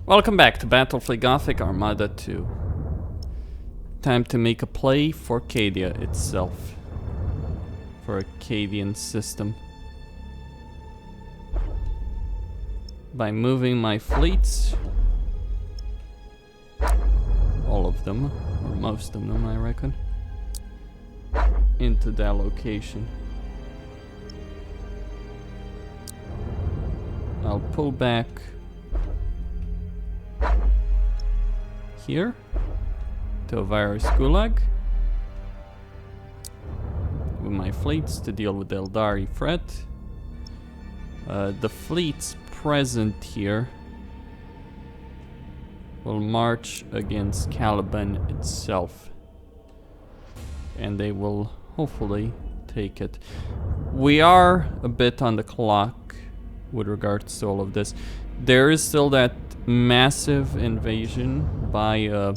Welcome back to Battlefleet Gothic Armada 2. Time to make a play for Cadia itself. For a Cadian system. By moving my fleets, all of them, or most of them I reckon, into that location. I'll pull back here to a virus gulag with my fleets to deal with the Eldari threat. The fleets present here will march against Caliban itself, and they will hopefully take it. We are a bit on the clock with regards to all of this. There is still that massive invasion by the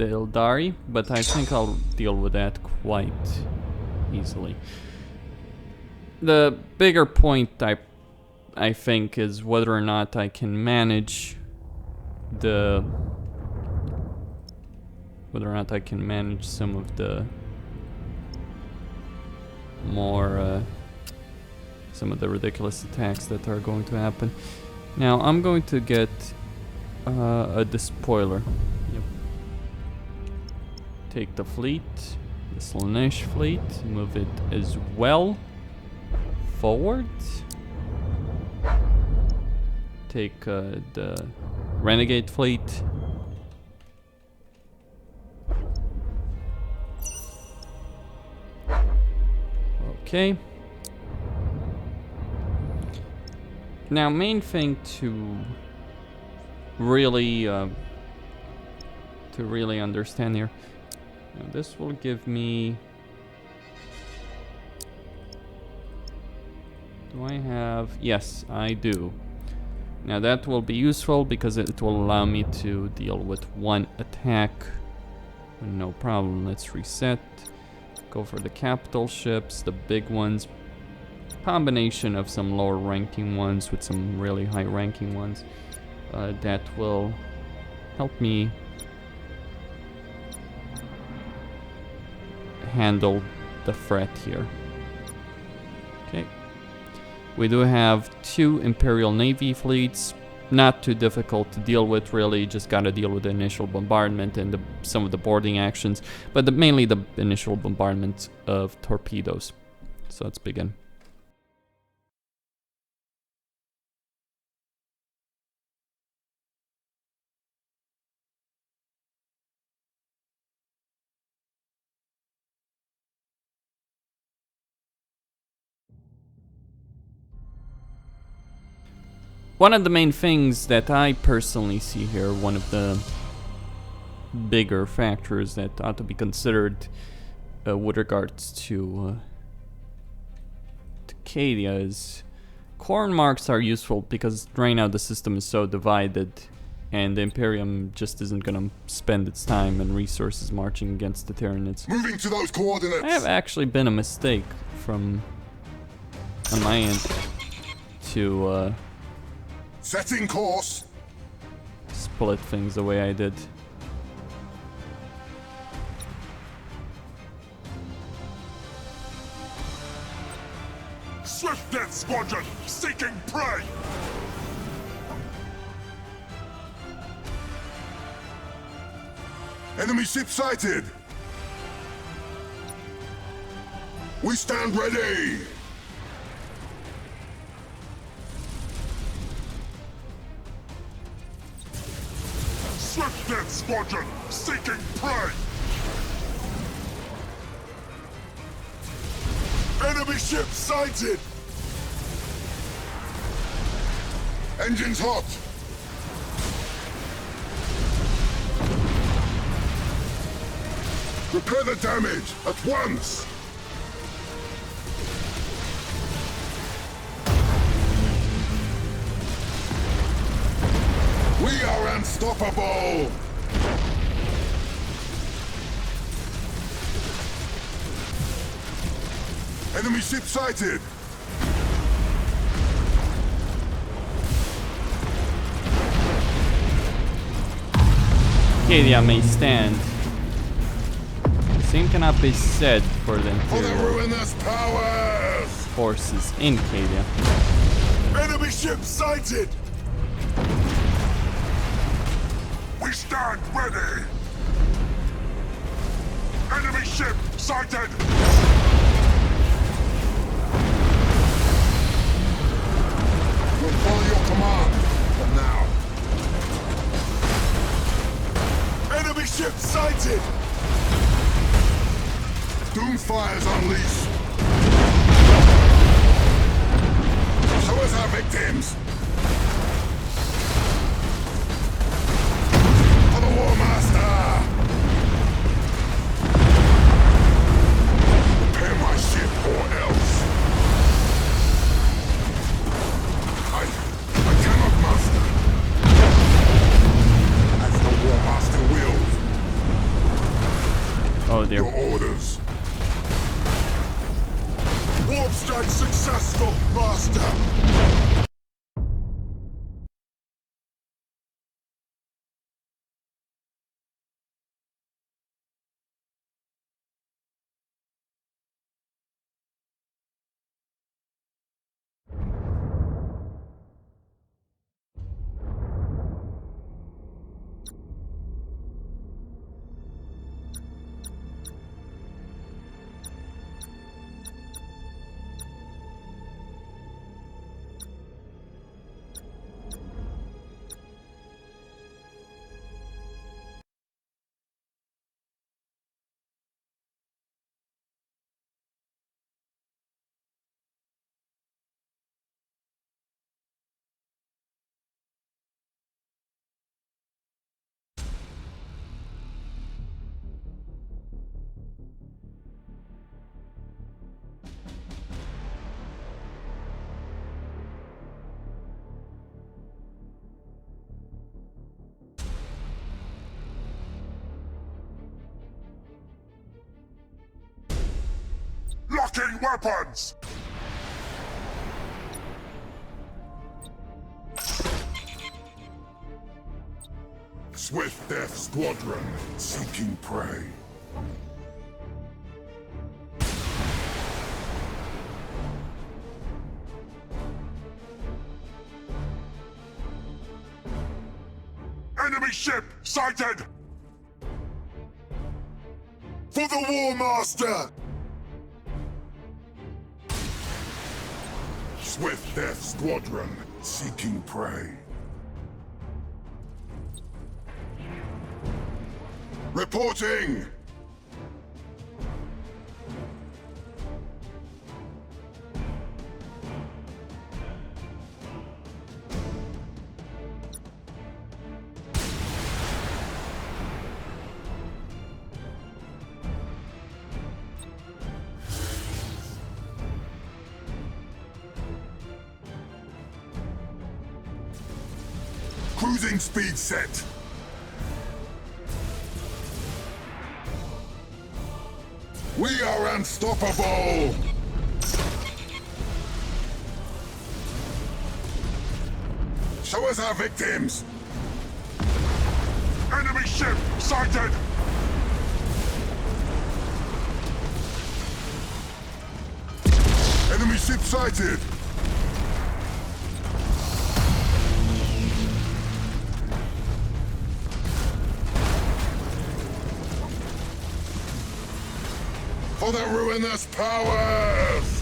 Eldari, but I think I'll deal with that quite easily. The bigger point I think is whether or not I can manage some of the more some of the ridiculous attacks that are going to happen. Now I'm going to get a despoiler. Yep. Take the fleet, the Slaneesh fleet, move it as well forward. Take the Renegade fleet. Okay. Now, main thing to really understand here. Now, this will give me. Do I have? Yes, I do. Now that will be useful because it will allow me to deal with one attack. No problem. Let's reset. Go for the capital ships, the big ones. Combination of some lower ranking ones with some really high ranking ones. That will help me handle the threat here. Okay. We do have 2 Imperial Navy fleets. Not too difficult to deal with, really. Just gotta deal with the initial bombardment and some of the boarding actions. But mainly the initial bombardment of torpedoes. So let's begin. One of the main things that I personally see here, one of the bigger factors that ought to be considered with regards to Cadia is corn marks are useful because right now the system is so divided and the Imperium just isn't gonna spend its time and resources marching against the Tyranids. Moving to those coordinates. I have actually been a mistake on my end to setting course. Split things the way I did. Swift Death Squadron seeking prey. Enemy ship sighted. We stand ready. Swift Death Squadron seeking prey! Enemy ship sighted! Engines hot! Repair the damage at once! We are unstoppable! Enemy ship sighted! Cadia may stand. Same cannot be said for the For the Imperial ruinous powers! forces in Cadia. Enemy ship sighted! We stand ready! Enemy ship sighted! We'll follow your command for now. Enemy ship sighted! Doomfire's unleashed! Show us our victims! For the War Master! Repair my ship or else! I cannot master! As the War Master wills! Oh dear. Your orders! Warp strike successful, Master! Locking weapons! Swift Death Squadron, seeking prey. Enemy ship sighted! For the War Master! Swift Death Squadron, seeking prey. Reporting! Cruising speed set. We are unstoppable! Show us our victims! Enemy ship sighted! Enemy ship sighted! For the ruinous powers!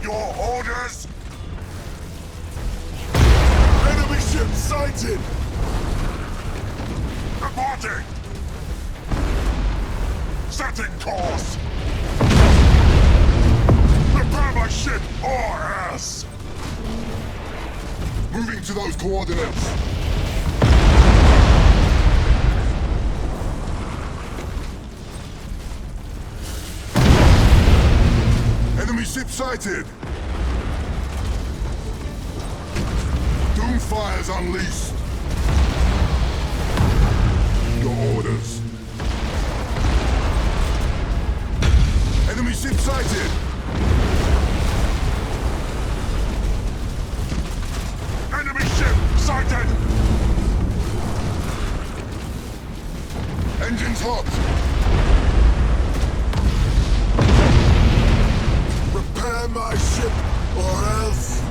Your orders? Enemy ship sighted! Reporting! Setting course! Prepare my ship or else! Moving to those coordinates! Enemy ship sighted! Doomfire's unleashed! Your orders. Engines hot! Repair my ship, or else...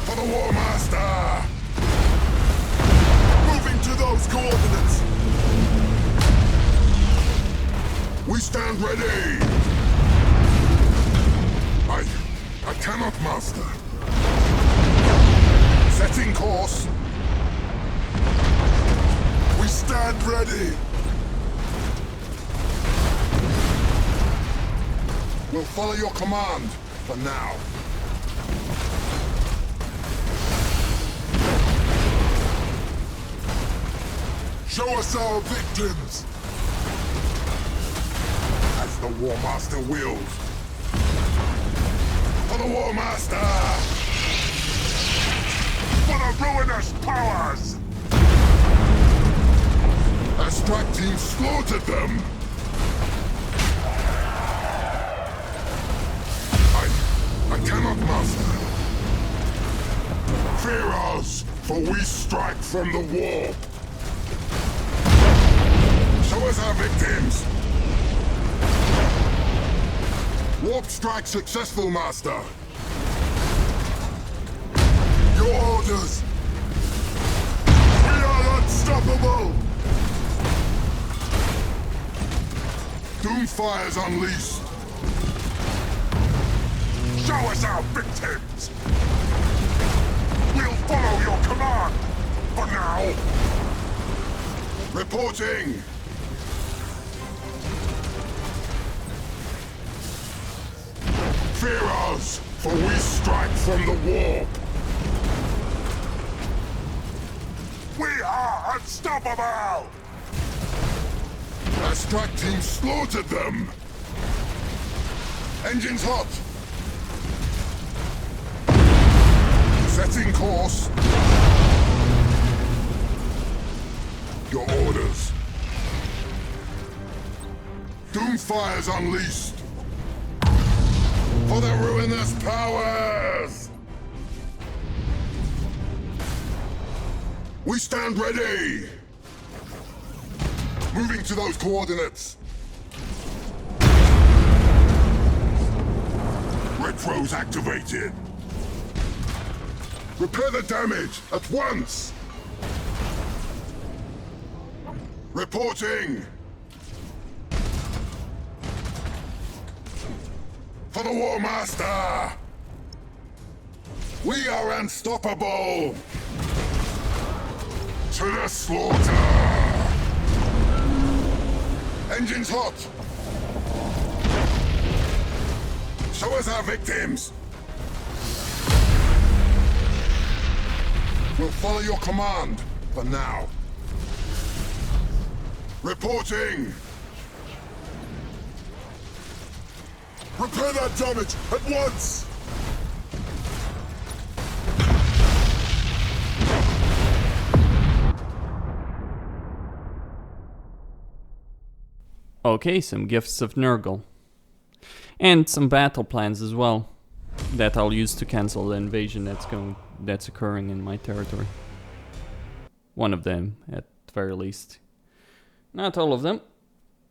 For the War Master! Moving to those coordinates! We stand ready! I cannot, Master. Setting course. We stand ready. We'll follow your command for now. Show us our victims! As the War Master wills. For the War Master! For the ruinous powers! Our strike team slaughtered them! I cannot, Master. Fear us, for we strike from the warp. Show us our victims! Warp strike successful, Master! Your orders! We are unstoppable! Doomfire's unleashed! Show us our victims! We'll follow your command! For now! Reporting! Fear us, for we strike from the warp! We are unstoppable! Our strike team slaughtered them! Engines hot! Setting course! Your orders! Doomfire's unleashed! For the ruinous powers! We stand ready! Moving to those coordinates! Retros activated! Repair the damage at once! Reporting! For the War Master! We are unstoppable! To the slaughter! Engines hot! Show us our victims! We'll follow your command for now. Reporting! Repair that damage at once! Okay, some gifts of Nurgle. And some battle plans as well. That I'll use to cancel the invasion that's occurring in my territory. One of them, at the very least. Not all of them,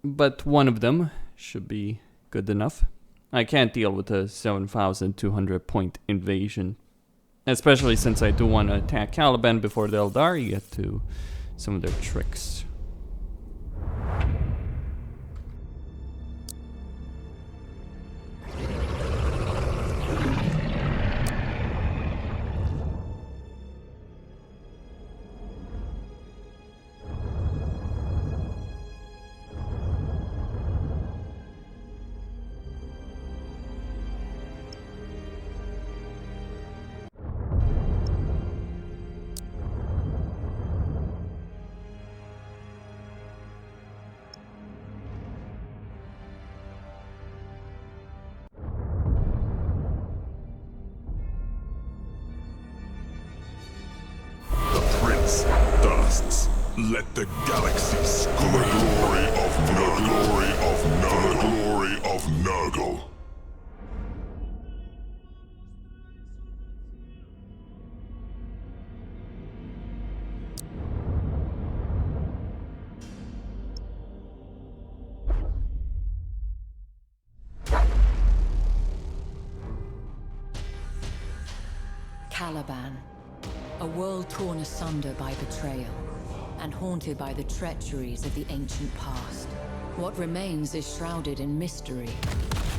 but one of them should be good enough. I can't deal with a 7,200 point invasion. Especially since I do want to attack Caliban before the Eldari get to some of their tricks. Let the galaxy scream. The glory of Nurgle. The glory of Nurgle. The glory of Nurgle. Caliban, a world torn asunder by betrayal, and haunted by the treacheries of the ancient past. What remains is shrouded in mystery,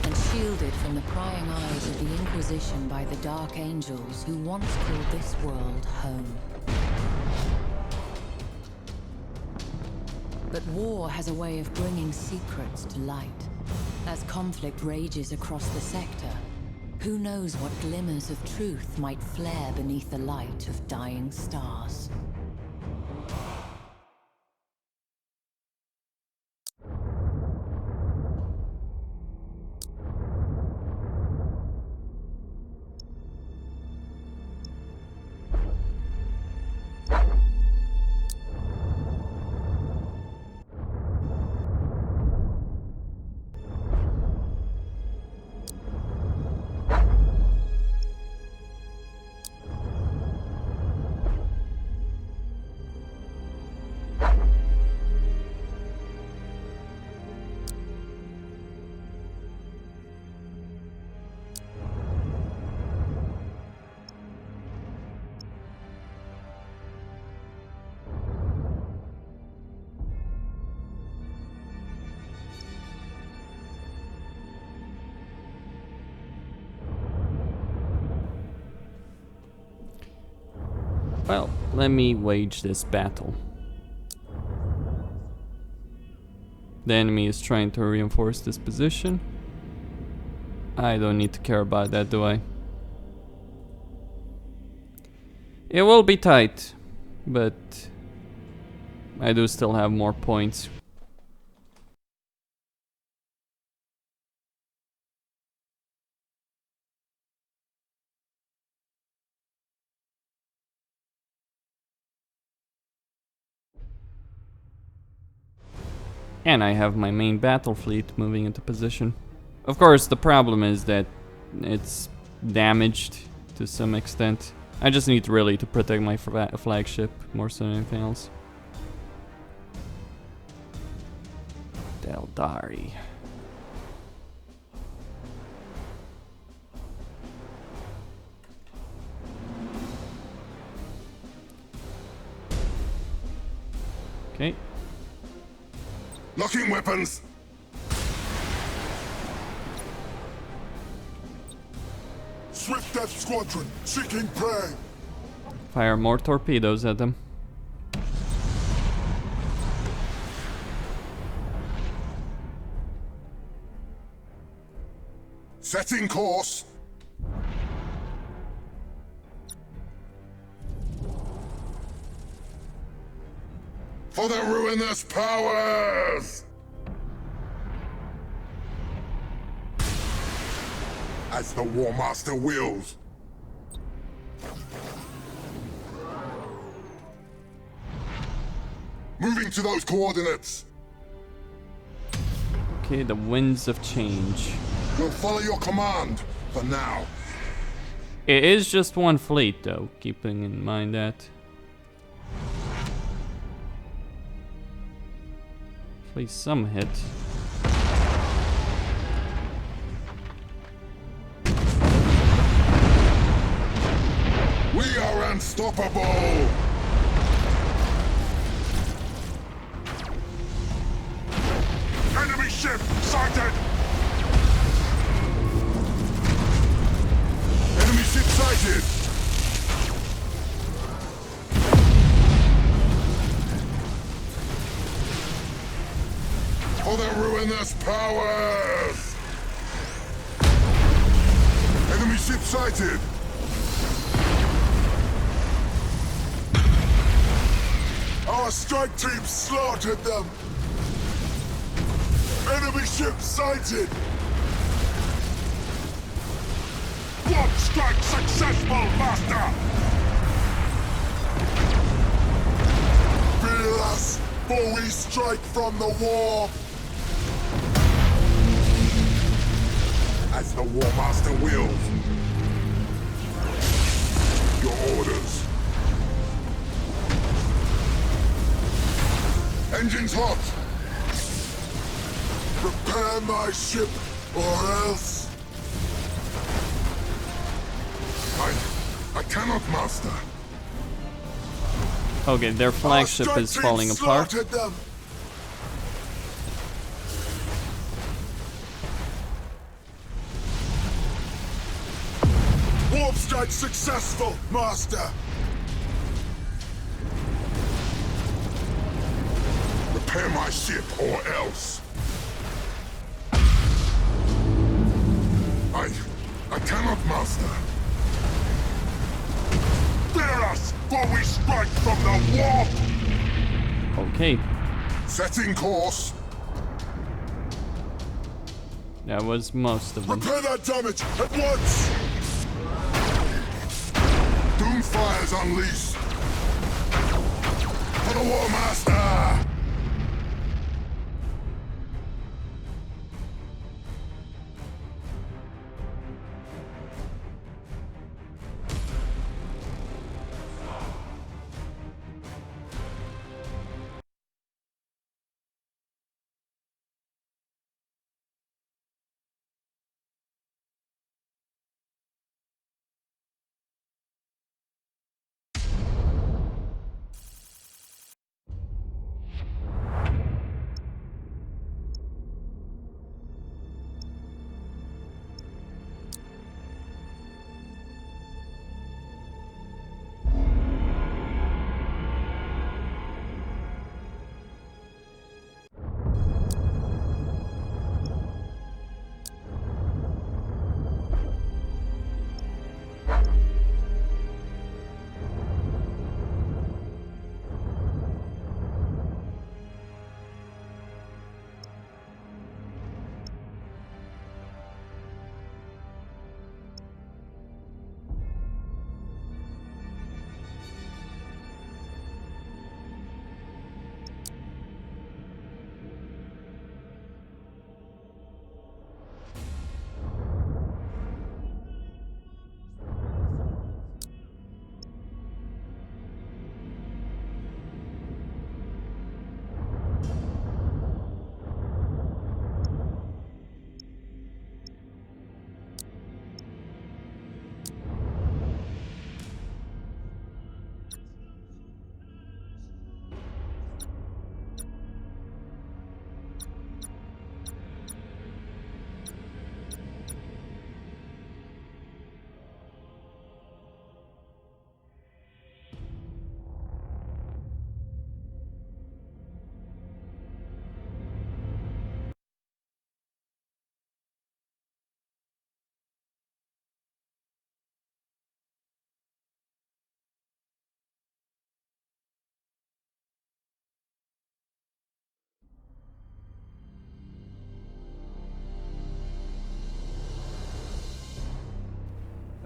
and shielded from the prying eyes of the Inquisition by the Dark Angels who once called this world home. But war has a way of bringing secrets to light. As conflict rages across the sector, who knows what glimmers of truth might flare beneath the light of dying stars. Well, let me wage this battle. The enemy is trying to reinforce this position. I don't need to care about that, do I? It will be tight, but I do still have more points. And I have my main battle fleet moving into position. Of course, the problem is that it's damaged to some extent. I just need really to protect my flagship more so than anything else. Eldari. Okay. Locking weapons. Swift Death Squadron seeking prey. Fire more torpedoes at them. Setting course. For the ruinous powers! As the War Master wills. Moving to those coordinates. Okay, the winds of change. We'll follow your command for now. It is just one fleet though, keeping in mind that. At least some hit. We are unstoppable! Enemy ship sighted! Enemy ship sighted! For the ruinous powers! Enemy ship sighted! Our strike team slaughtered them! Enemy ship sighted! One strike successful, Master! Feel us, for we strike from the war! As the War Master wills. Your orders. Engines hot! Prepare my ship, or else... I cannot, master. Okay, their flagship is falling apart. Them. Warp strike successful, master. Repair my ship or else. I cannot, master. Fear us, for we strike from the warp! Okay, Setting course. that was most of them. Repair that damage at once! Doomfire's unleashed. For the War Master!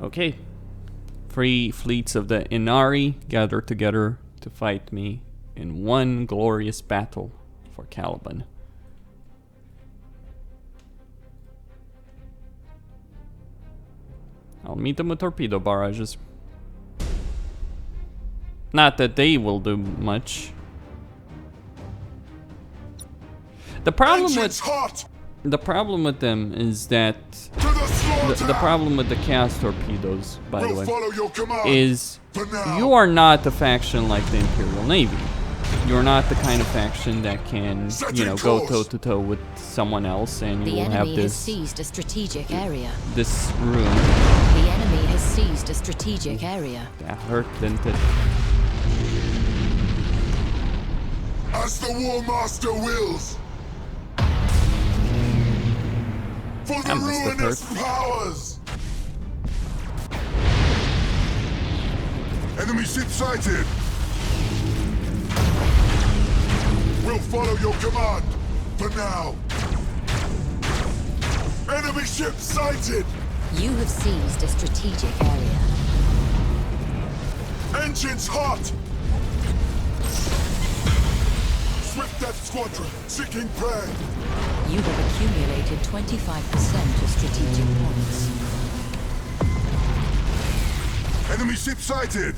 Okay. 3 fleets of the Inari gather together to fight me in one glorious battle for Caliban. I'll meet them with torpedo barrages. Not that they will do much. The problem with them is that the problem with the Chaos torpedoes, by the way, is you are not a faction like the Imperial Navy. You're not the kind of faction that can, you know, go toe to toe with someone else, and you will have this. The enemy has seized a strategic area. This room. The enemy has seized a strategic area. That hurt, didn't it? As the War Master wills. For the ruinous powers! Enemy ship sighted! We'll follow your command, for now! Enemy ship sighted! You have seized a strategic area. Engines hot! Swift Death Squadron, seeking prey! You have accumulated 25% of strategic points. Enemy ship sighted!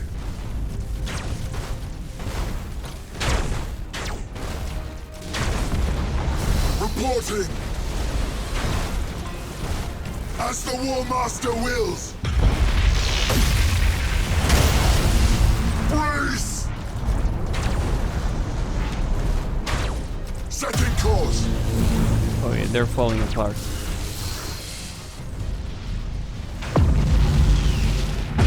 Reporting! As the War Master wills! Brace! Setting course! Oh yeah, they're falling apart.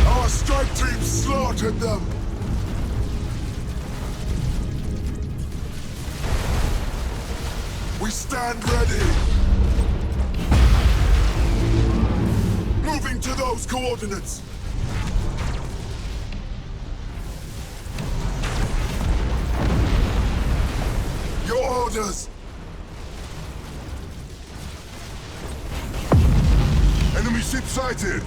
Our strike team slaughtered them! We stand ready! Moving to those coordinates! Your orders! Enemy ship sighted!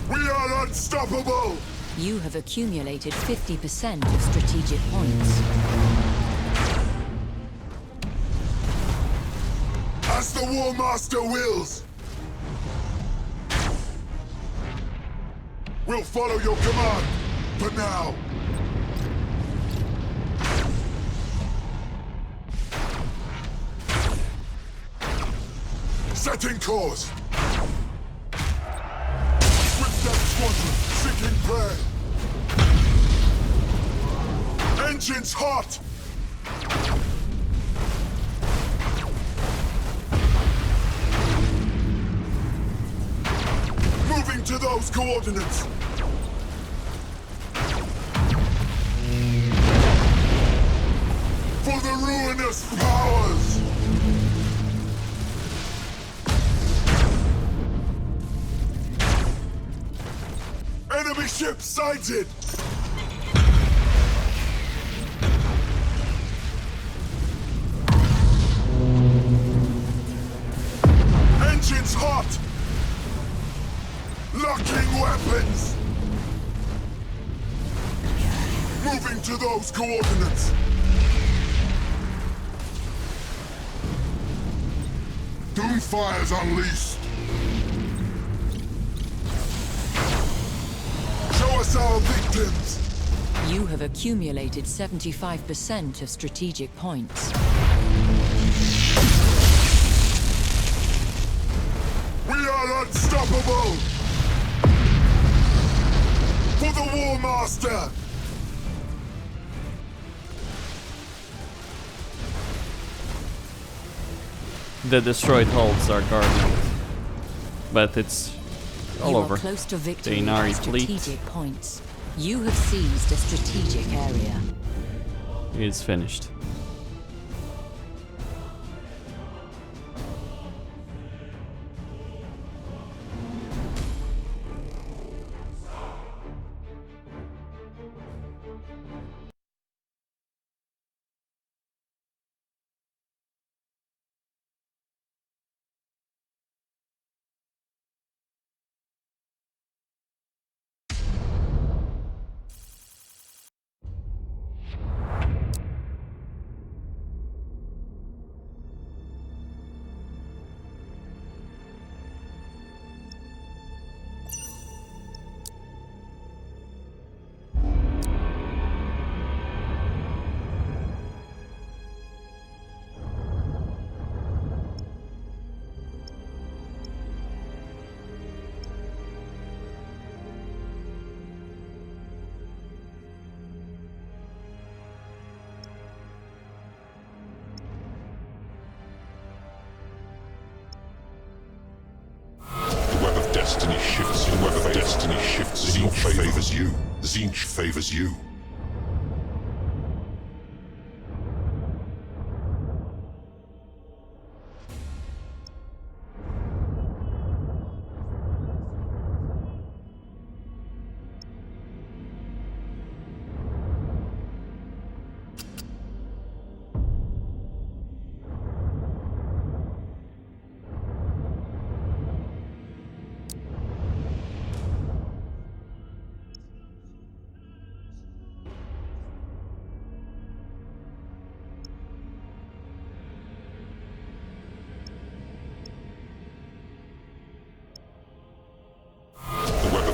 We are unstoppable! You have accumulated 50% of strategic points. As the War Master wills! We'll follow your command, for now! Setting course! Swift Squadron, seeking prey! Engines hot! Moving to those coordinates! For the ruinous powers! Enemy ship sighted! Engines hot! Locking weapons! Moving to those coordinates! Doomfire's unleashed! Show us our victims! You have accumulated 75% of strategic points. We are unstoppable! For the War Master! The destroyed hulls are guarding it. But it's all You over. are close to victory The with Inari fleet strategic points. You have seized a strategic area. is finished. Destiny shifts. The web of destiny shifts. Tzeentch favors you. Tzeentch favors you.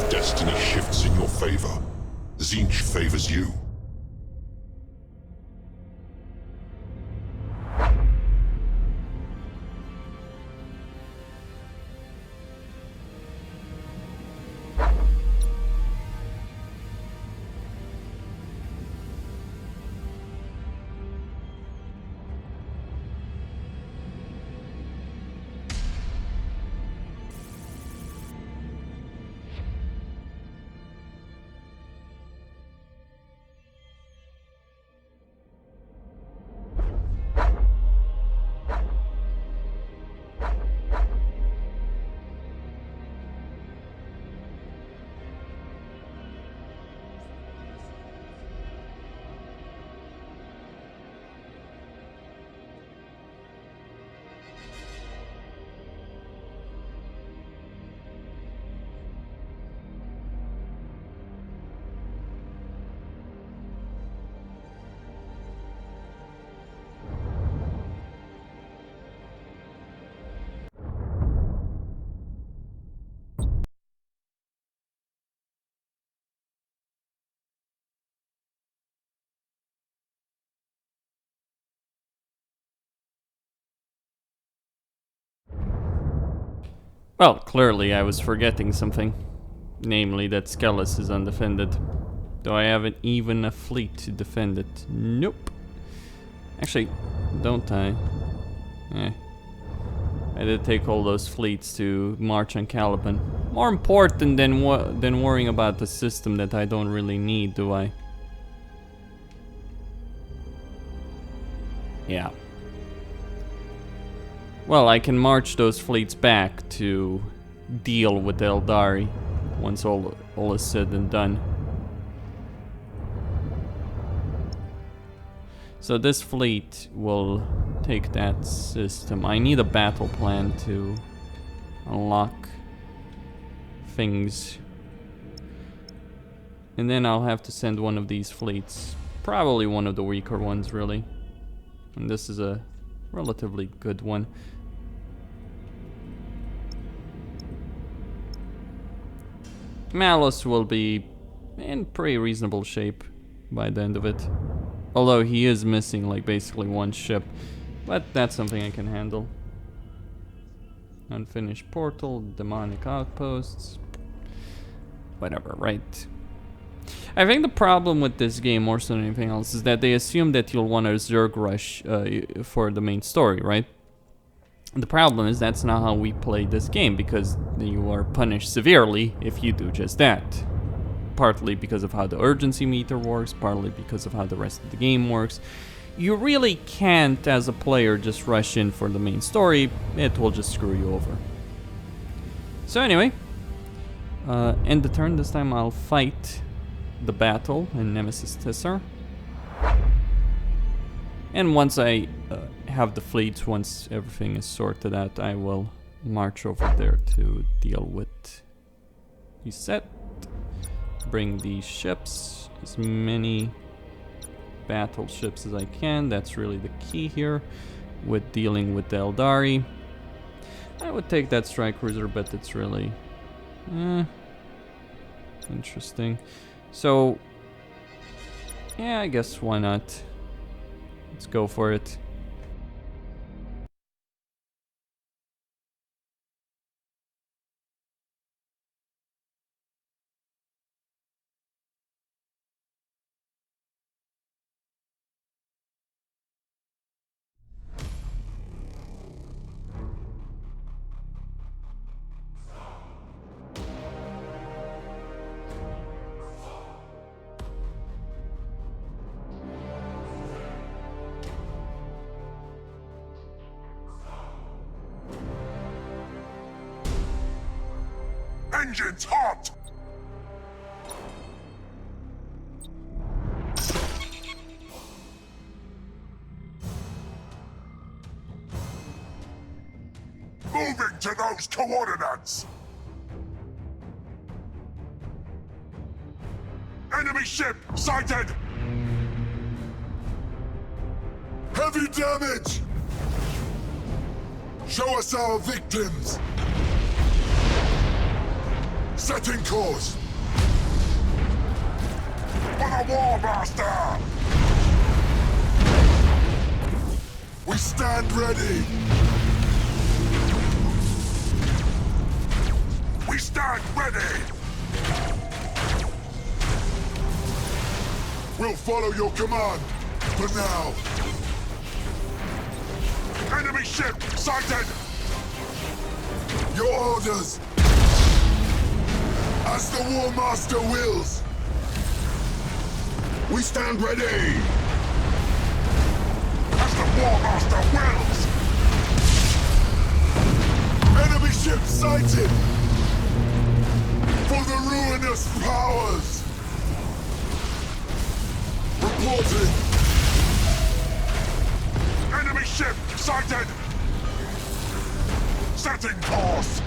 Destiny shifts in your favor. Tzeentch favors you. Well, clearly I was forgetting something. Namely that Skelos is undefended. Do I have even a fleet to defend it? Nope. Actually, don't I? Eh. I did take all those fleets to march on Caliban. More important than worrying about the system that I don't really need, do I? Yeah. Well, I can march those fleets back to deal with the Eldari once all is said and done. So this fleet will take that system. I need a battle plan to unlock things. And then I'll have to send one of these fleets. Probably one of the weaker ones, really. And this is a relatively good one. Malus will be in pretty reasonable shape by the end of it. Although he is missing like basically one ship. But that's something I can handle. Unfinished portal, demonic outposts. Whatever, right? I think the problem with this game, more so than anything else, is that they assume that you'll want a Zerg rush for the main story, right? The problem is that's not how we play this game, because you are punished severely if you do just that. Partly because of how the urgency meter works, partly because of how the rest of the game works. You really can't, as a player, just rush in for the main story. It will just screw you over. So anyway, end the turn. This time I'll fight the battle in Nemesis Tissar. And once I have the fleet, once everything is sorted out, I will march over there to deal with reset. Bring these ships, as many battleships as I can. That's really the key here with dealing with the Eldari. I would take that strike cruiser, but it's really interesting. So yeah, I guess why not? Let's go for it. Engines hot! Moving to those coordinates! Enemy ship sighted! Heavy damage! Show us our victims! Setting course! For the War Master! We stand ready! We stand ready! We'll follow your command, for now. Enemy ship sighted! Your orders! As the War Master wills! We stand ready! As the War Master wills! Enemy ship sighted! For the ruinous powers! Reporting! Enemy ship sighted! Setting course!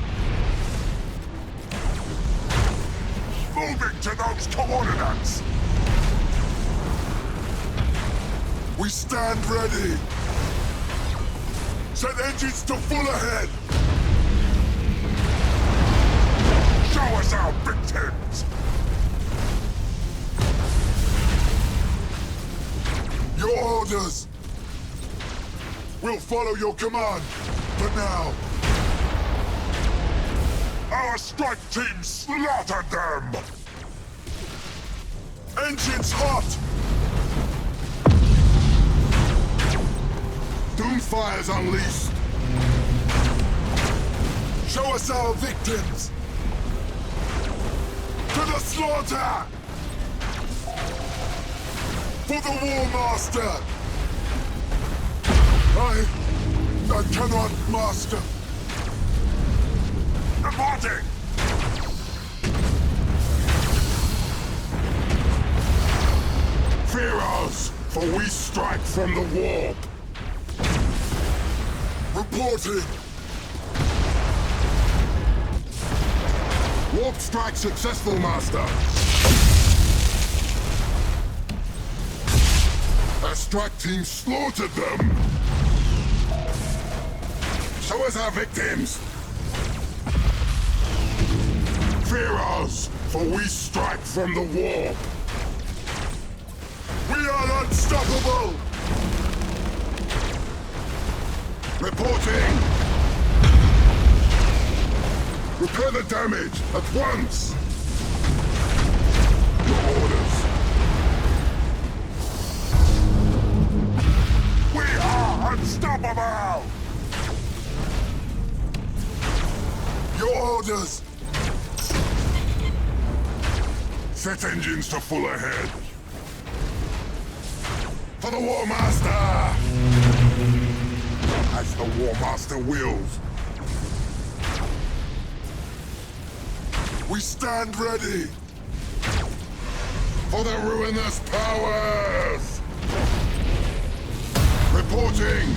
Moving to those coordinates! We stand ready! Set engines to full ahead! Show us our victims! Your orders! We'll follow your command, for now. Our strike team slaughtered them! Engines hot! Doomfire's unleashed! Show us our victims! To the slaughter! For the War Master! I cannot master! Reporting! Fear us, for we strike from the warp! Reporting! Warp strike successful, Master! Our strike team slaughtered them! Show us our victims! Fear us, for we strike from the warp! We are unstoppable! Reporting! Repair the damage at once! Your orders! We are unstoppable! Your orders! Set engines to full ahead! For the War Master! As the War Master wills! We stand ready! For the ruinous powers! Reporting!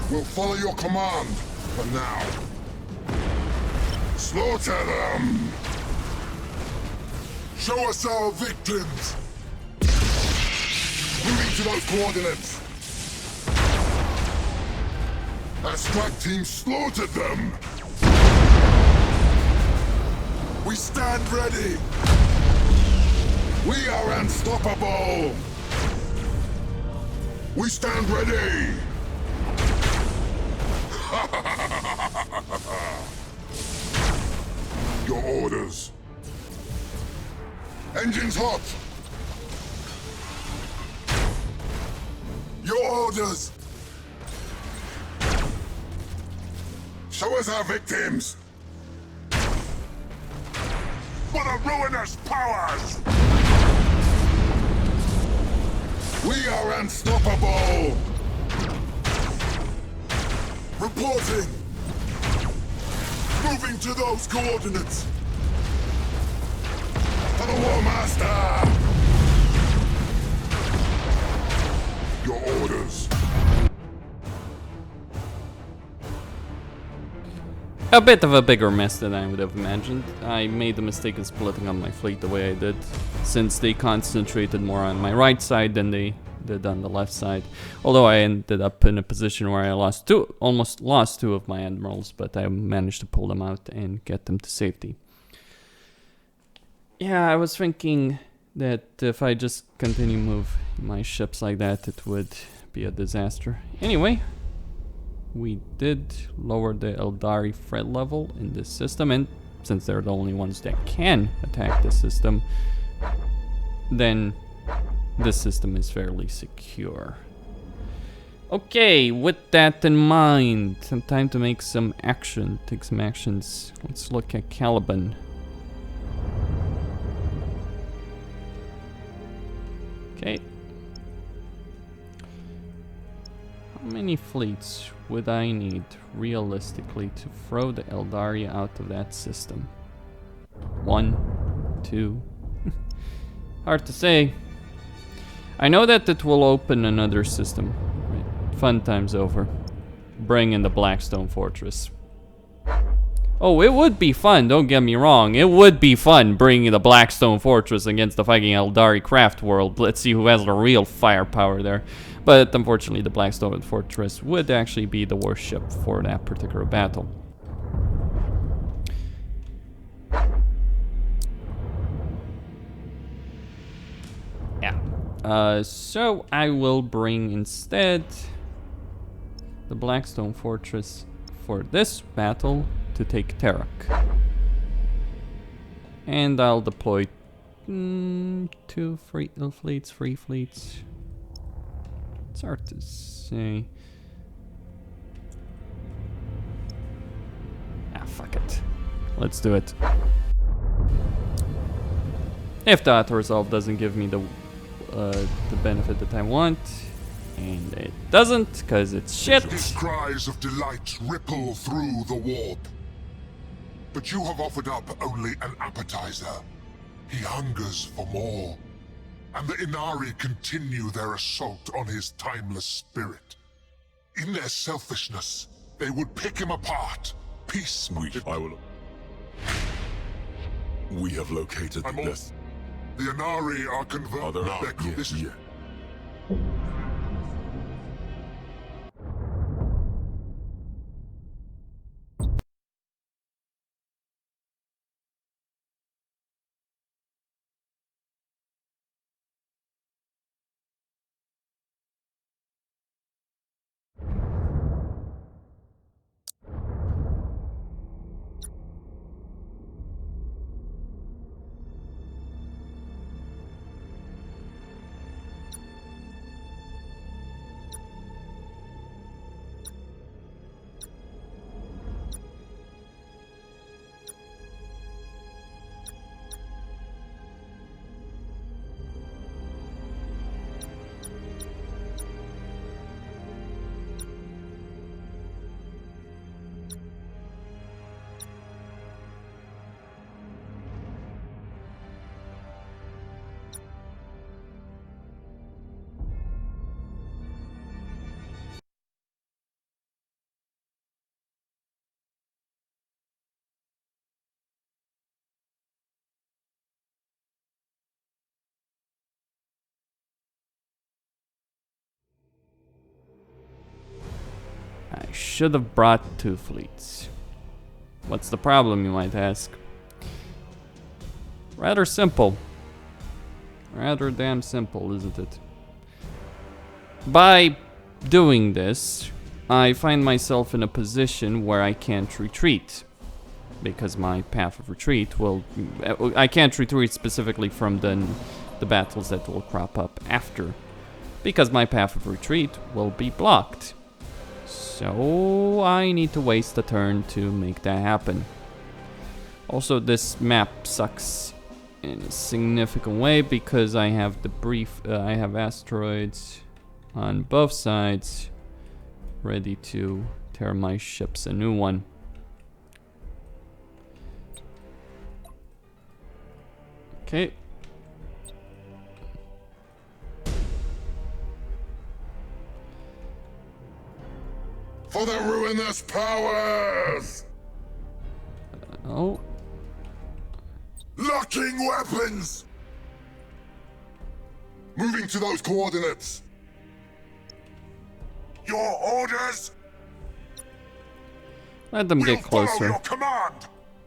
We'll follow your command for now. Slaughter them! Show us our victims! Moving to those coordinates! Our strike team slaughtered them! We stand ready! We are unstoppable! We stand ready! Your orders. Engines hot! Your orders! Show us our victims! For the ruinous powers! We are unstoppable! Reporting! Moving to those coordinates! For the War Master! Your orders. A bit of a bigger mess than I would have imagined. I made the mistake of splitting up my fleet the way I did, since they concentrated more on my right side than they did on the left side. Although I ended up in a position where I almost lost two of my admirals, but I managed to pull them out and get them to safety. Yeah, I was thinking that if I just continue to move my ships like that, it would be a disaster. Anyway, we did lower the Eldari threat level in this system, and since they're the only ones that can attack the system, then this system is fairly secure. Okay, with that in mind, some time to make some action, take some actions. Let's look at Caliban. Okay. How many fleets would I need realistically to throw the Eldari out of that system? 1, 2. Hard to say. I know that it will open another system. Right. Fun times over. Bring in the Blackstone Fortress. Oh, it would be fun, don't get me wrong. It would be fun bringing the Blackstone Fortress against the fucking Eldari Craftworld. Let's see who has the real firepower there. But unfortunately, the Blackstone Fortress would actually be the worst ship for that particular battle. Yeah. So I will bring instead the Blackstone Fortress for this battle to take Terrak. And I'll deploy 2 fleets, 3 fleets. It's hard to say. Ah, fuck it. Let's do it. If the auto resolve doesn't give me the benefit that I want, and it doesn't, because it's shit. His cries of delight ripple through the warp. But you have offered up only an appetizer. He hungers for more. And the Inari continue their assault on his timeless spirit. In their selfishness, they would pick him apart, piecemeal. We have located I'm this. The Inari are converted. This is I should have brought 2 fleets. What's the problem, you might ask? Rather simple. Rather damn simple, isn't it? By doing this, I find myself in a position where I can't retreat. Because my path of retreat will... I can't retreat specifically from the battles that will crop up after. Because my path of retreat will be blocked. So I need to waste a turn to make that happen. Also, this map sucks in a significant way because I have I have asteroids on both sides ready to tear my ships a new one. Okay. for the ruinous powers! Oh. Locking weapons! Moving to those coordinates. Your orders? Let them get Follow closer. your command.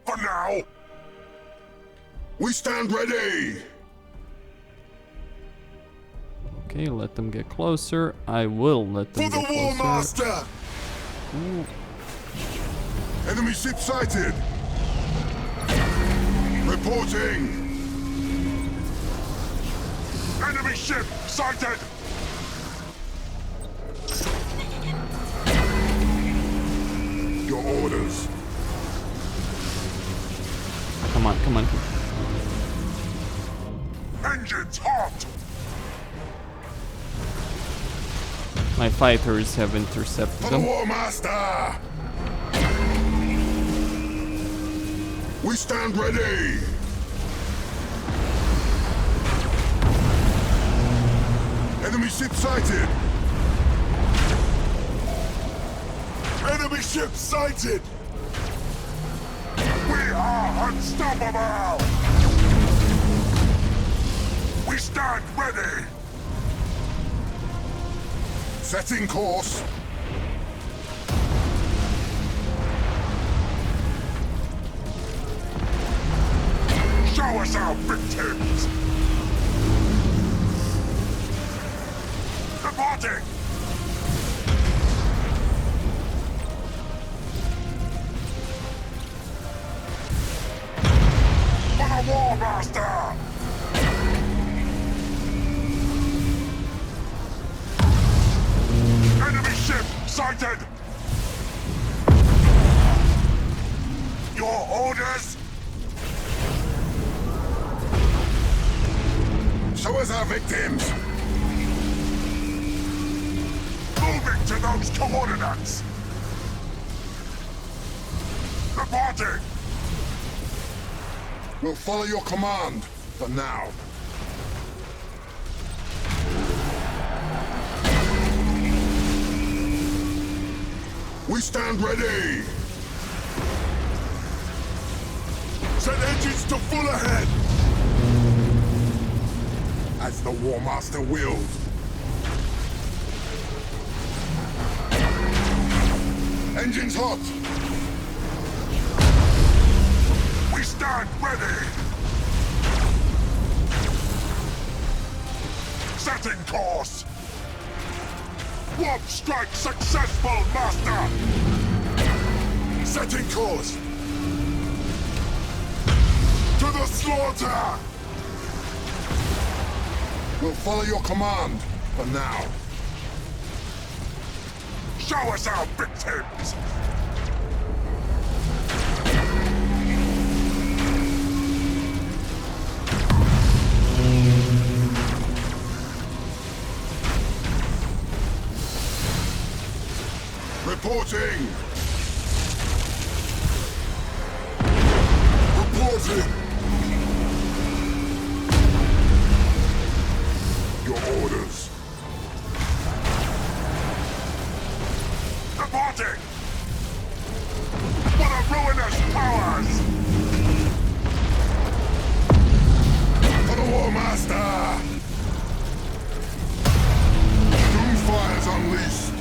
For now. We stand ready. Okay, let them get closer. I will let them For the get War closer. Master. Ooh. Enemy ship sighted. Reporting. Enemy ship sighted. Your orders. Come on, come on. Engines hot. My fighters have intercepted For the them. War Master. We stand ready. Enemy ship sighted. Enemy ship sighted. We are unstoppable. We stand ready. Setting course. Show us our victims. Reporting. War Master! Enemy ship sighted! Your orders? Show us our victims! Moving to those coordinates! Reporting! We'll follow your command, for now. We stand ready! Set engines to full ahead! As the War Master wills. Engines hot! We stand ready! Setting course! Warp strike successful, Master! Setting course! To the slaughter! We'll follow your command, for now. Show us our victims! Reporting! Reporting! Your orders. Reporting! For the ruinous powers! For the War Master! Doomfire's unleashed!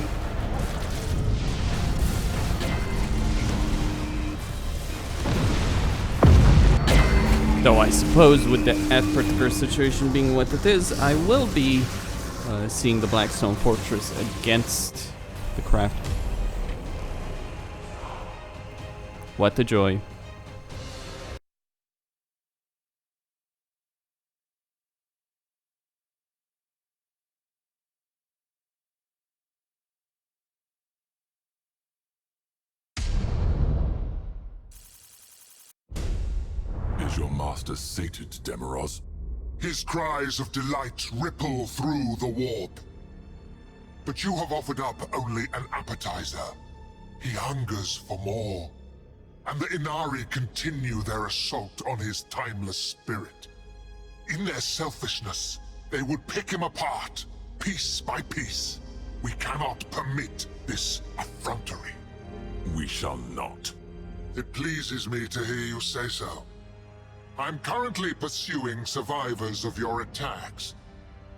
Though I suppose with that particular situation being what it is, I will be seeing the Blackstone Fortress against the Craft. What a joy. Is your master sated, Demaros? His cries of delight ripple through the warp. But you have offered up only an appetizer. He hungers for more. And the Inari continue their assault on his timeless spirit. In their selfishness, they would pick him apart, piece by piece. We cannot permit this effrontery. We shall not. It pleases me to hear you say so. I'm currently pursuing survivors of your attacks.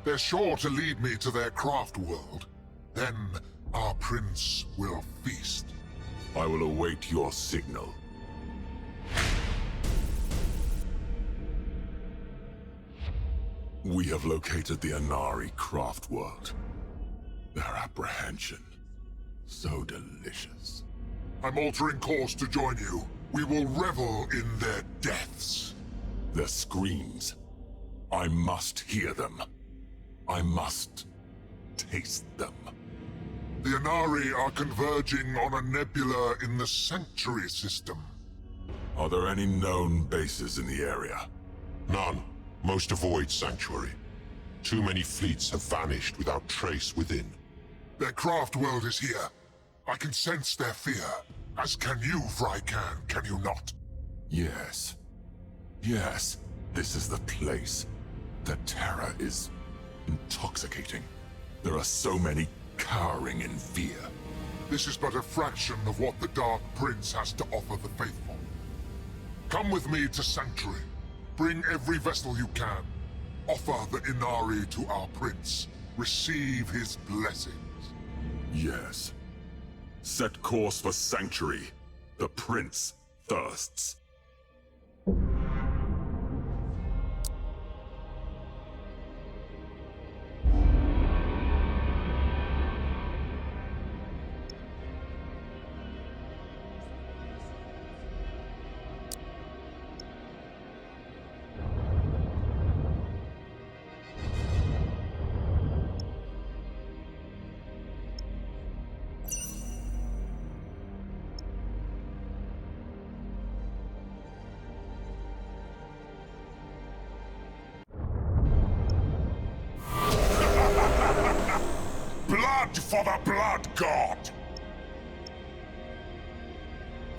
They're sure to lead me to their Craftworld. Then our prince will feast. I will await your signal. We have located the Inari Craftworld. Their apprehension, so delicious. I'm altering course to join you. We will revel in their deaths. Their screams. I must hear them. I must taste them. The Inari are converging on a nebula in the Sanctuary system. Are there any known bases in the area? None. Most avoid Sanctuary. Too many fleets have vanished without trace within. Their Craftworld is here. I can sense their fear. As can you, Frycan, can you not? Yes. Yes. This is the place. The terror is intoxicating. There are so many cowering in fear. This is but a fraction of what the Dark Prince has to offer the faithful. Come with me to Sanctuary. Bring every vessel you can. Offer the Inari to our prince. Receive his blessings. Yes. Set course for Sanctuary. The prince thirsts. for the Blood God!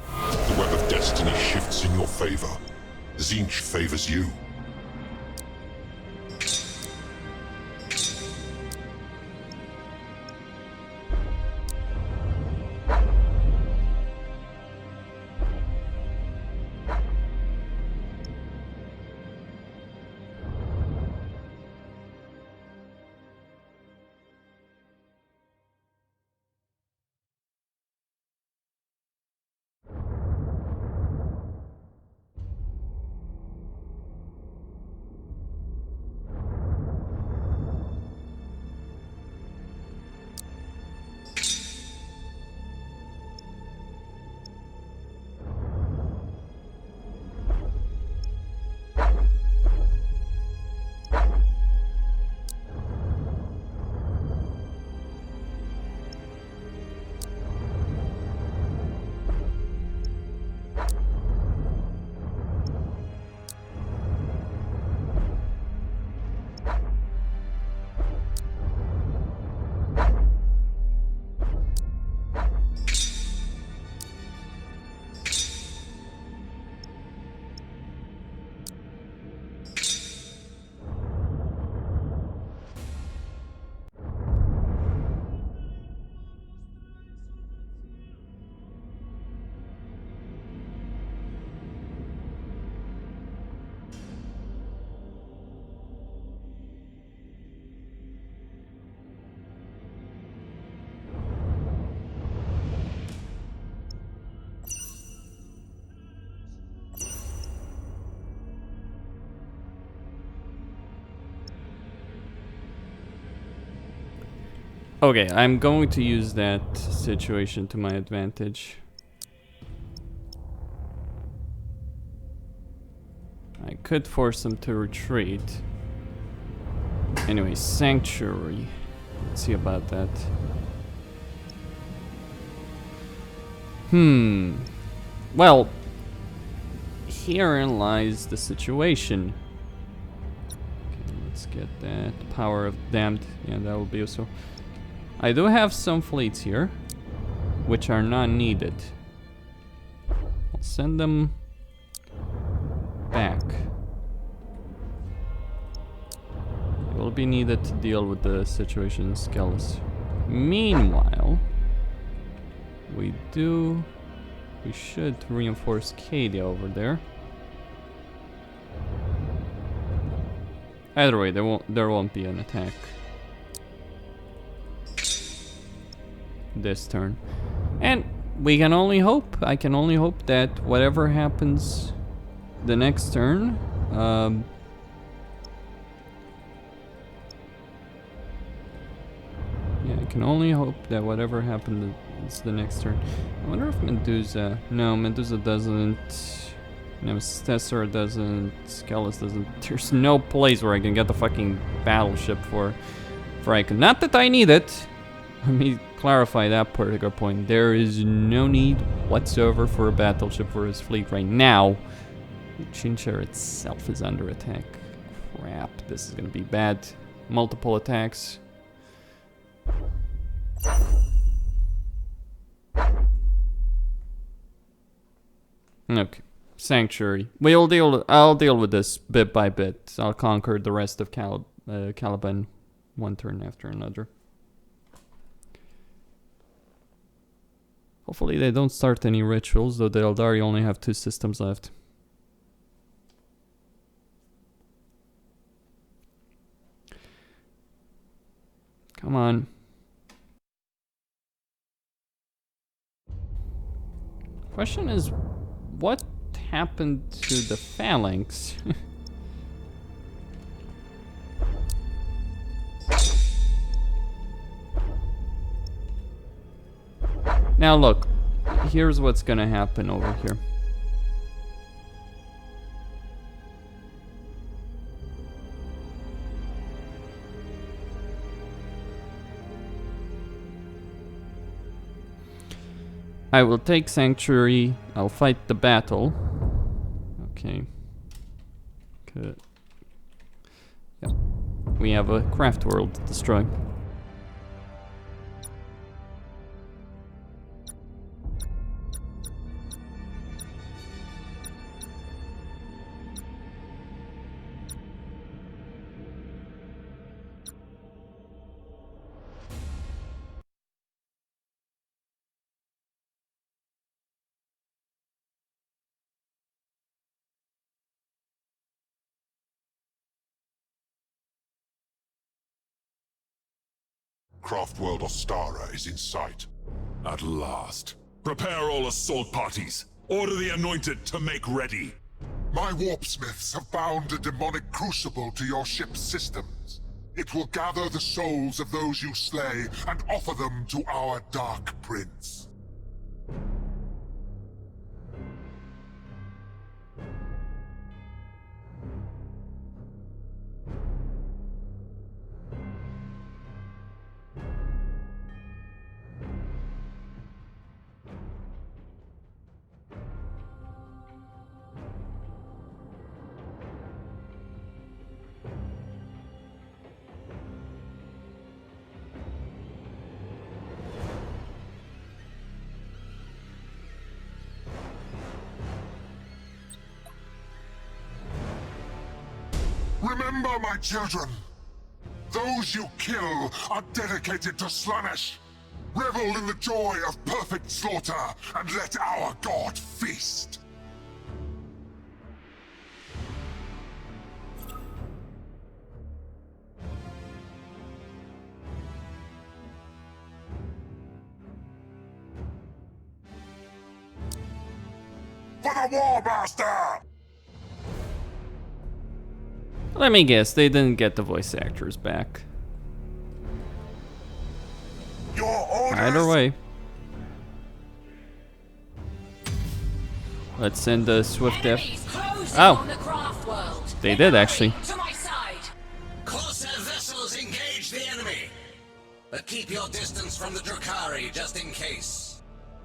The web of destiny shifts in your favor. Tzeentch favors you. Okay, I'm going to use that situation to my advantage. I could force them to retreat. Anyway, Sanctuary. Let's see about that. Well, herein lies the situation. Okay, let's get that. Power of Damned. Yeah, that will be useful. I do have some fleets here, which are not needed. I'll send them back. It will be needed to deal with the situation in Skelos. Meanwhile, we should reinforce Cadia over there. Either way, there won't be an attack this turn. And we can only hope, I can only hope that whatever happens the next turn, yeah, I can only hope that whatever happens the next turn. I wonder if Medusa, no, Medusa doesn't, Nemesis Tessera doesn't, Skelos doesn't. There's no place where I can get the fucking battleship for Icon. Not that I need it. Let me clarify that particular point. There is no need whatsoever for a battleship for his fleet right now. Chinchar itself is under attack. Crap, this is gonna be bad. Multiple attacks. Okay, Sanctuary. I'll deal with this bit by bit. I'll conquer the rest of Caliban one turn after another. Hopefully they don't start any rituals, though the Eldari only have 2 systems left. Come on. Question is, what happened to the phalanx? Now look, here's what's gonna happen over here. I will take Sanctuary, I'll fight the battle. Okay. Good. Yeah. We have a Craftworld to destroy. Craftworld Ostara is in sight. At last. Prepare all assault parties. Order the Anointed to make ready. My warpsmiths have bound a demonic crucible to your ship's systems. It will gather the souls of those you slay and offer them to our Dark Prince. Remember, my children, those you kill are dedicated to Slaneesh. Revel in the joy of perfect slaughter and let our god feast. For the War Master! Let me guess, they didn't get the voice actors back. Your orders! Either way. Let's send a swift F. Oh! They did actually. To my side. Corsair vessels engage the enemy. But keep your distance from the Drakari just in case.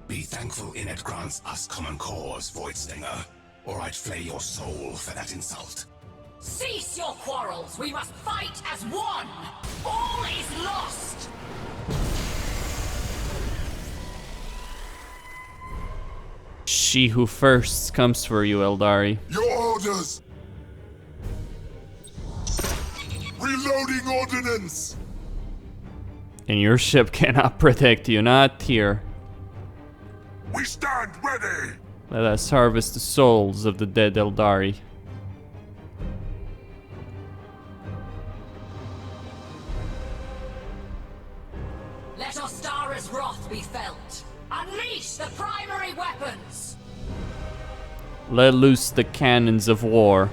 Be thankful Inet grants us common cause, Voidstinger, or I'd flay your soul for that insult. Cease your quarrels! We must fight as one! All is lost! She who first comes for you, Eldari. Your orders! Reloading ordnance! And your ship cannot protect you, not here. We stand ready! Let us harvest the souls of the dead Eldari. Let Ostara's wrath be felt. Unleash the primary weapons! Let loose the cannons of war.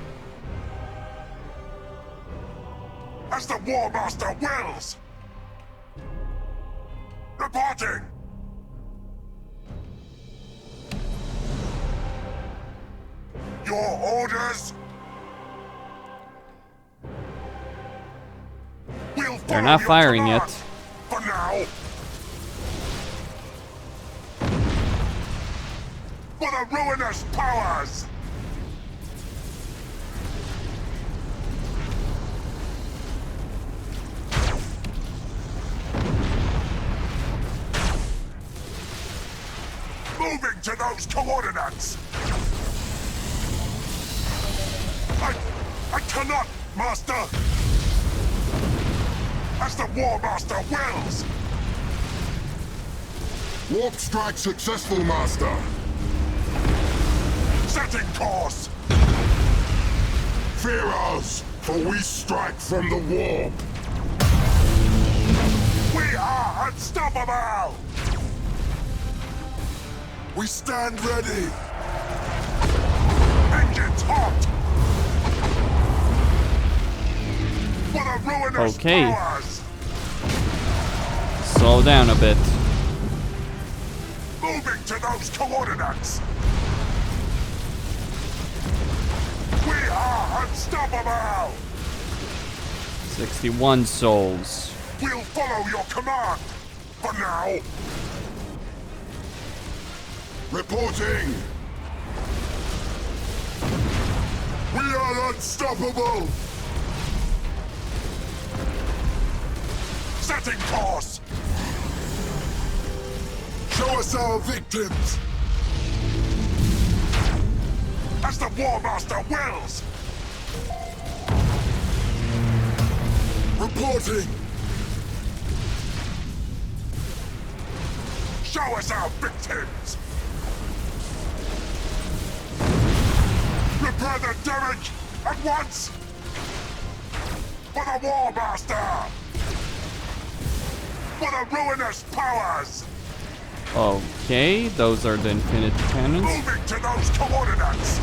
As the War Master wills! Reporting! Your orders? We'll They're not follow your firing command. yet. For now. For the ruinous powers! Moving to those coordinates! I cannot, Master! As the War Master wills! Warp strike successful, Master! Setting course! Fear us, for we strike from the warp! We are unstoppable! We stand ready! Engines hot! For the ruinous Okay. powers! Slow down a bit. Moving to those coordinates! We are unstoppable! 61 souls. We'll follow your command! For now! Reporting! We are unstoppable! Setting course! Show us our victims! As the War Master wills! Reporting! Show us our victims! Repair the damage at once! For the War Master! For the ruinous powers! Okay, those are the infinite cannons. Moving to those coordinates!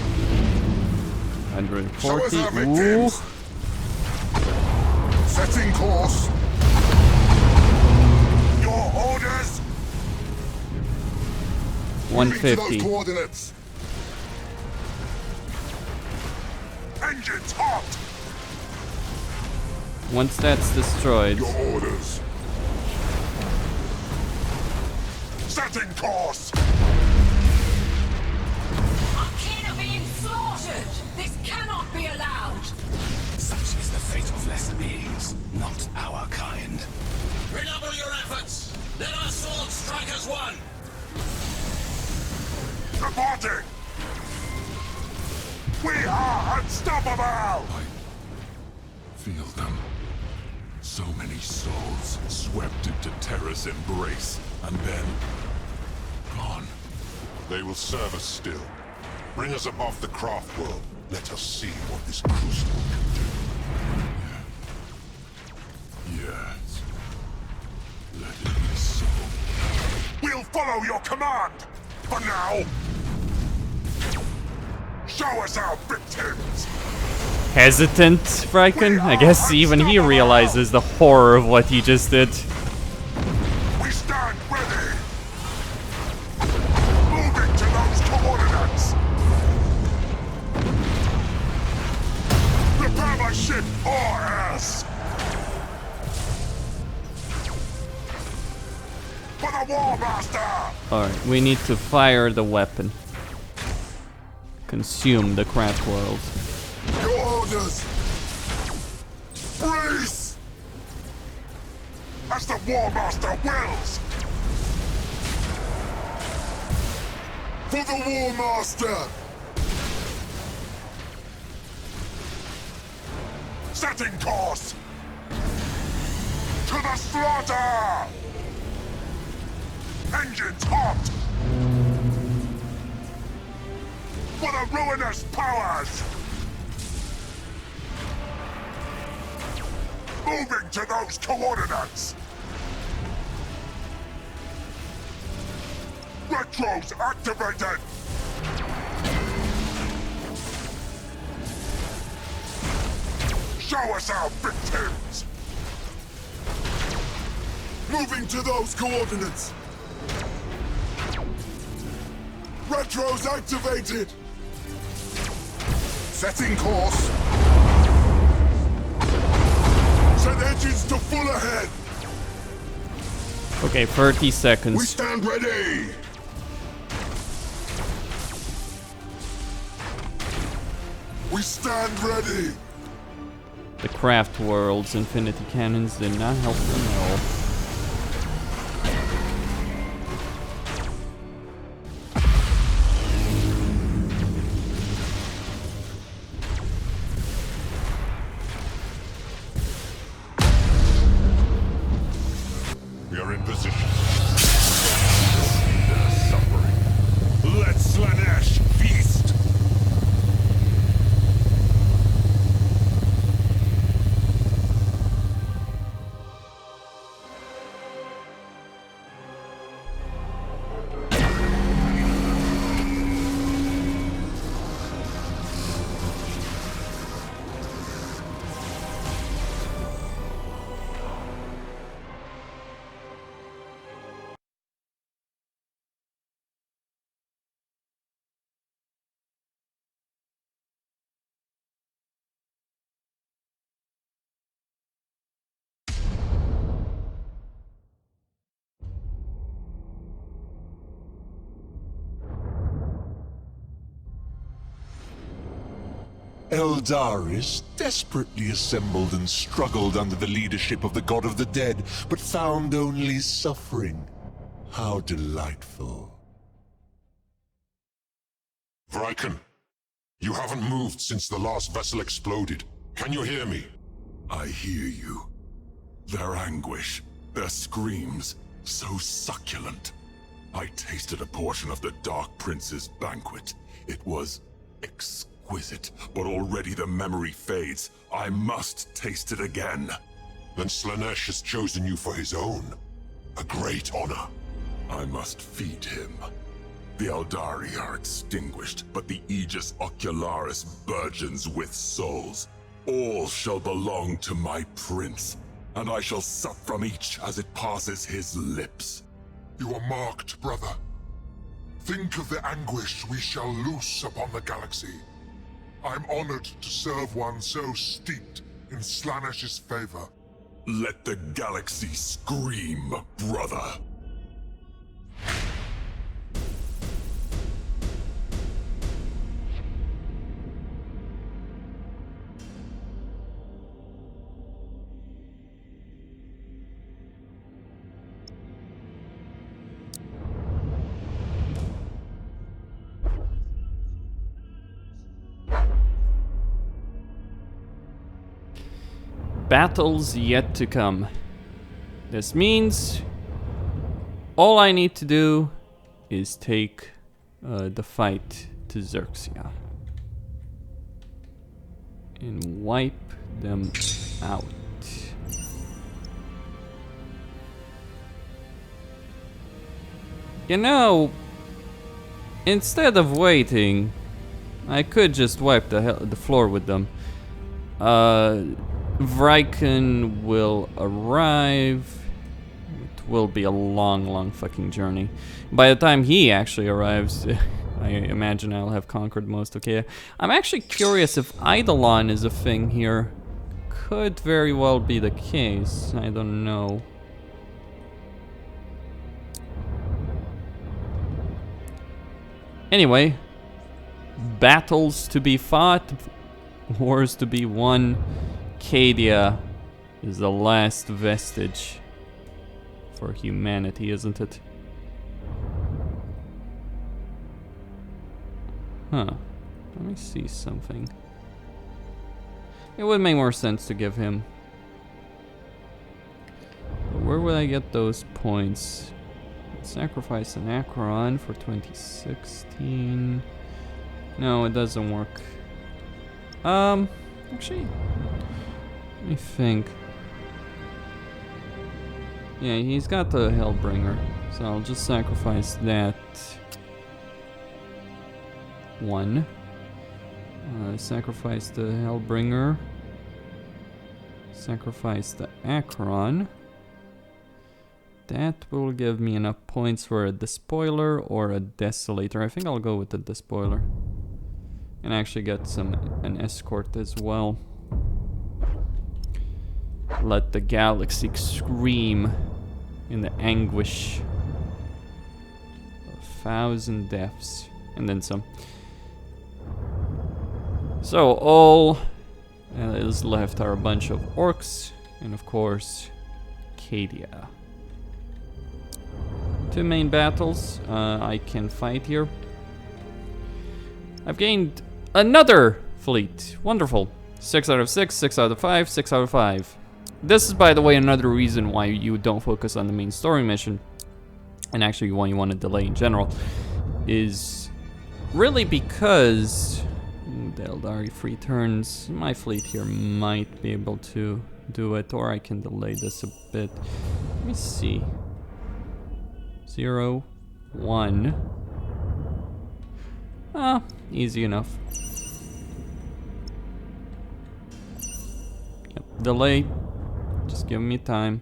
140. our Ooh. victims. Setting course. Your orders? Moving to those 150. coordinates. Engines hot! Once that's destroyed, Your orders. Setting course! Our kin are being slaughtered! This cannot be allowed! Such is the fate of lesser beings, not our kind. Redouble your efforts! Let our swords strike as one! Reporting! We are unstoppable! Feel them. So many souls swept into Terra's embrace, and then gone. They will serve us still. Bring us above the Craftworld. Let us see what this crucible can Yes. Let it be so. do. We'll follow your command! For now! Show us our victims! hesitant, Friken? I guess even he realizes the horror of what he just did. We stand ready! Moving to those coordinates! Prepare my ship or else! For the War Master! Alright, we need to fire the weapon. Consume the Craftworld. Your orders! Brace! As the War Master wills! For the War Master! Setting course! To the slaughter! Engines hot! For the ruinous powers! Moving to those coordinates! Retros activated! Show us our victims! Moving to those coordinates! Retros activated! Setting course! Set engines to full ahead! Okay, 30 We seconds. stand ready! We stand ready! The Craftworld's infinity cannons did not help them at all. We are in position. Their suffering. Let Slaneesh feast! Eldaris desperately assembled and struggled under the leadership of the God of the Dead, but found only suffering. How delightful. Vriken, you haven't moved since the last vessel exploded. Can you hear me? I hear you. Their anguish, their screams, so succulent. I tasted a portion of the Dark Prince's banquet. It was exquisite, but already the memory fades. I must taste it again. Then Slaneesh has chosen you for his own. A great honor. I must feed him. The Eldari are extinguished, but the Aegis Ocularis burgeons with souls. All shall belong to my prince, and I shall sup from each as it passes his lips. You are marked, brother. Think of the anguish we shall loose upon the galaxy. I'm honored to serve one so steeped in Slaneesh's favor. Let the galaxy scream, brother. Battles yet to come. This means all I need to do is take the fight to Xerxia and wipe them out. You know, instead of waiting, I could just wipe the floor with them. Vriken will arrive. It will be a long fucking journey. By the time he actually arrives, I imagine I'll have conquered most of Cadia. I'm actually curious if Eidolon is a thing here. Could very well be the case. I don't know. Anyway, battles to be fought, wars to be won. Cadia is the last vestige for humanity, isn't it? Huh. Let me see something. It would make more sense to give him. But where would I get those points? Sacrifice an Acheron for 2016. No, it doesn't work. Actually, let me think. Yeah, he's got the Hellbringer, so I'll just sacrifice that one. Sacrifice the Hellbringer. Sacrifice the Acheron. That will give me enough points for a Despoiler or a Desolator. I think I'll go with the Despoiler. And actually get an escort as well. Let the galaxy scream in the anguish of 1,000 deaths. And then some. So all that is left are a bunch of orcs. And of course, Cadia. 2 main battles I can fight here. I've gained another fleet. Wonderful. 6 out of 6, 6 out of 5, 6 out of 5. This is, by the way, another reason why you don't focus on the main story mission, and actually why you want to delay in general, is really because the Eldari free turns. My fleet here might be able to do it, or I can delay this a bit. Let me see. 0, 1. Easy enough. Yep, delay. Just give me time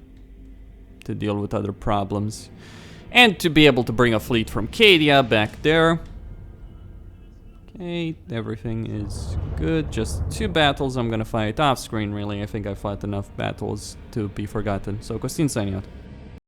to deal with other problems. And to be able to bring a fleet from Cadia back there. Okay, everything is good. Just 2 battles I'm gonna fight off screen, really. I think I fought enough battles to be forgotten. So, Costin signing out.